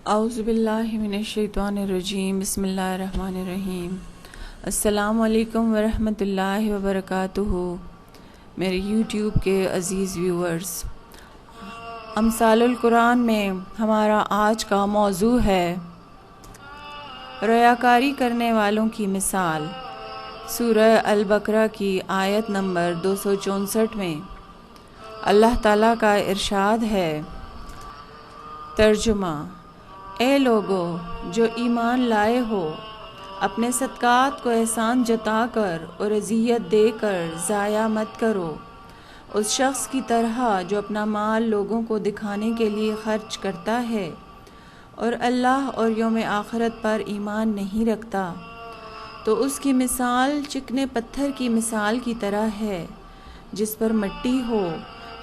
اعوذ باللہ من الشیطان الرجیم، بسم اللہ الرحمن الرحیم۔ السلام علیکم ورحمۃ اللہ وبرکاتہ۔ میرے یوٹیوب کے عزیز ویورز، امثال القرآن میں ہمارا آج کا موضوع ہے ریاکاری کرنے والوں کی مثال۔ سورہ البقرہ کی آیت نمبر 264 میں اللہ تعالیٰ کا ارشاد ہے، ترجمہ: اے لوگو جو ایمان لائے ہو، اپنے صدقات کو احسان جتا کر اور اذیت دے کر ضائع مت کرو، اس شخص کی طرح جو اپنا مال لوگوں کو دکھانے کے لیے خرچ کرتا ہے اور اللہ اور یوم آخرت پر ایمان نہیں رکھتا، تو اس کی مثال چکنے پتھر کی مثال کی طرح ہے، جس پر مٹی ہو،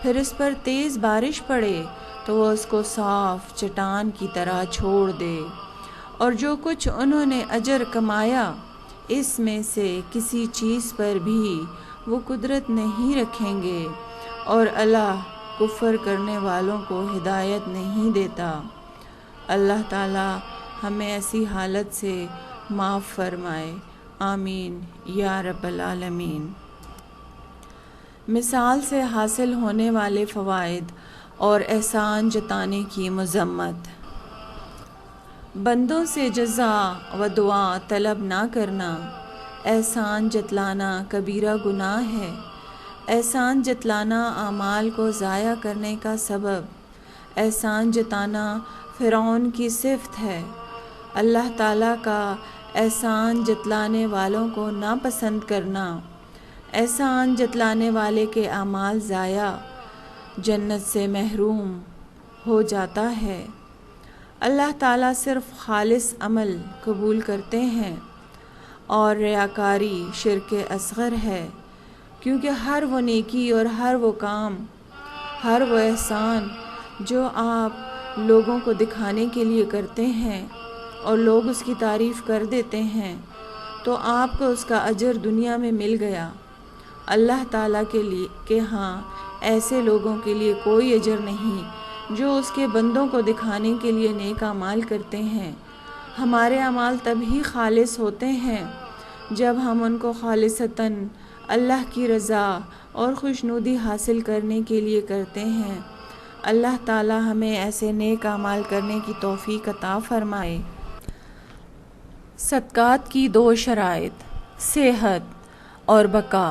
پھر اس پر تیز بارش پڑے تو وہ اس کو صاف چٹان کی طرح چھوڑ دے، اور جو کچھ انہوں نے اجر کمایا اس میں سے کسی چیز پر بھی وہ قدرت نہیں رکھیں گے، اور اللہ کفر کرنے والوں کو ہدایت نہیں دیتا۔ اللہ تعالی ہمیں ایسی حالت سے معاف فرمائے، آمین یا رب العالمین۔ مثال سے حاصل ہونے والے فوائد اور احسان جتانے کی مذمت۔ بندوں سے جزا و دعا طلب نہ کرنا۔ احسان جتلانا کبیرہ گناہ ہے۔ احسان جتلانا اعمال کو ضائع کرنے کا سبب۔ احسان جتانا فرعون کی صفت ہے۔ اللہ تعالیٰ کا احسان جتلانے والوں کو ناپسند کرنا۔ احسان جتلانے والے کے اعمال ضائع، جنت سے محروم ہو جاتا ہے۔ اللہ تعالیٰ صرف خالص عمل قبول کرتے ہیں، اور ریاکاری شرک اصغر ہے، کیونکہ ہر وہ نیکی اور ہر وہ کام، ہر وہ احسان جو آپ لوگوں کو دکھانے کے لیے کرتے ہیں اور لوگ اس کی تعریف کر دیتے ہیں، تو آپ کو اس کا اجر دنیا میں مل گیا۔ اللہ تعالیٰ کے ہاں ایسے لوگوں کے لیے کوئی اجر نہیں جو اس کے بندوں کو دکھانے کے لیے نیک اعمال کرتے ہیں۔ ہمارے اعمال تبھی خالص ہوتے ہیں جب ہم ان کو خالصتاً اللہ کی رضا اور خوشنودی حاصل کرنے کے لیے کرتے ہیں۔ اللہ تعالی ہمیں ایسے نیک اعمال کرنے کی توفیق عطا فرمائے۔ صدقات کی دو شرائط، صحت اور بقا۔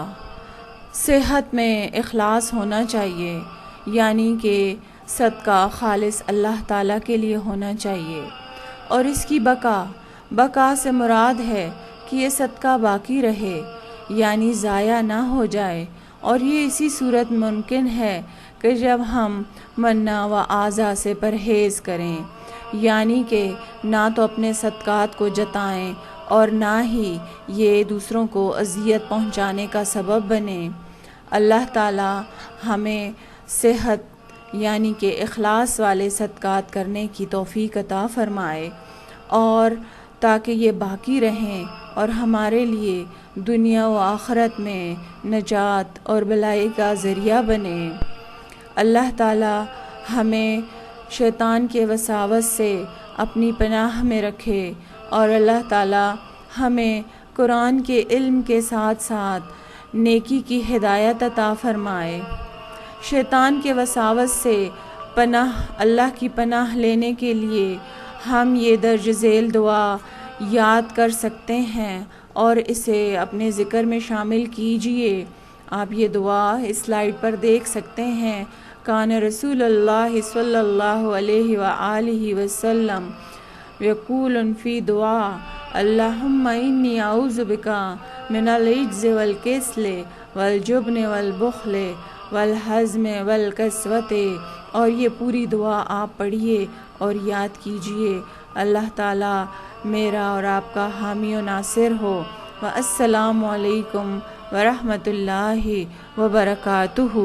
صحت میں اخلاص ہونا چاہیے، یعنی کہ صدقہ خالص اللہ تعالیٰ کے لیے ہونا چاہیے، اور اس کی بقا سے مراد ہے کہ یہ صدقہ باقی رہے، یعنی ضائع نہ ہو جائے، اور یہ اسی صورت ممکن ہے کہ جب ہم منع و اذی سے پرہیز کریں، یعنی کہ نہ تو اپنے صدقات کو جتائیں اور نہ ہی یہ دوسروں کو اذیت پہنچانے کا سبب بنے۔ اللہ تعالی ہمیں صحت یعنی کہ اخلاص والے صدقات کرنے کی توفیق عطا فرمائے، اور تاکہ یہ باقی رہیں اور ہمارے لیے دنیا و آخرت میں نجات اور بھلائی کا ذریعہ بنے۔ اللہ تعالی ہمیں شیطان کے وساوس سے اپنی پناہ میں رکھے، اور اللہ تعالی ہمیں قرآن کے علم کے ساتھ ساتھ نیکی کی ہدایت عطا فرمائے۔ شیطان کے وساوس سے اللہ کی پناہ لینے کے لیے ہم یہ درج ذیل دعا یاد کر سکتے ہیں اور اسے اپنے ذکر میں شامل کیجئے۔ آپ یہ دعا اس سلائیڈ پر دیکھ سکتے ہیں۔ کان رسول اللہ صلی اللہ علیہ وآلہ وسلم یقول فی دعا اللہم انی اعوذ بک من العجز والکسل والجبن والبخل والحزم والقسوۃ، اور یہ پوری دعا آپ پڑھیے اور یاد کیجئے۔ اللہ تعالی میرا اور آپ کا حامی و ناصر ہو۔ والسلام علیکم ورحمۃ اللہ وبرکاتہ۔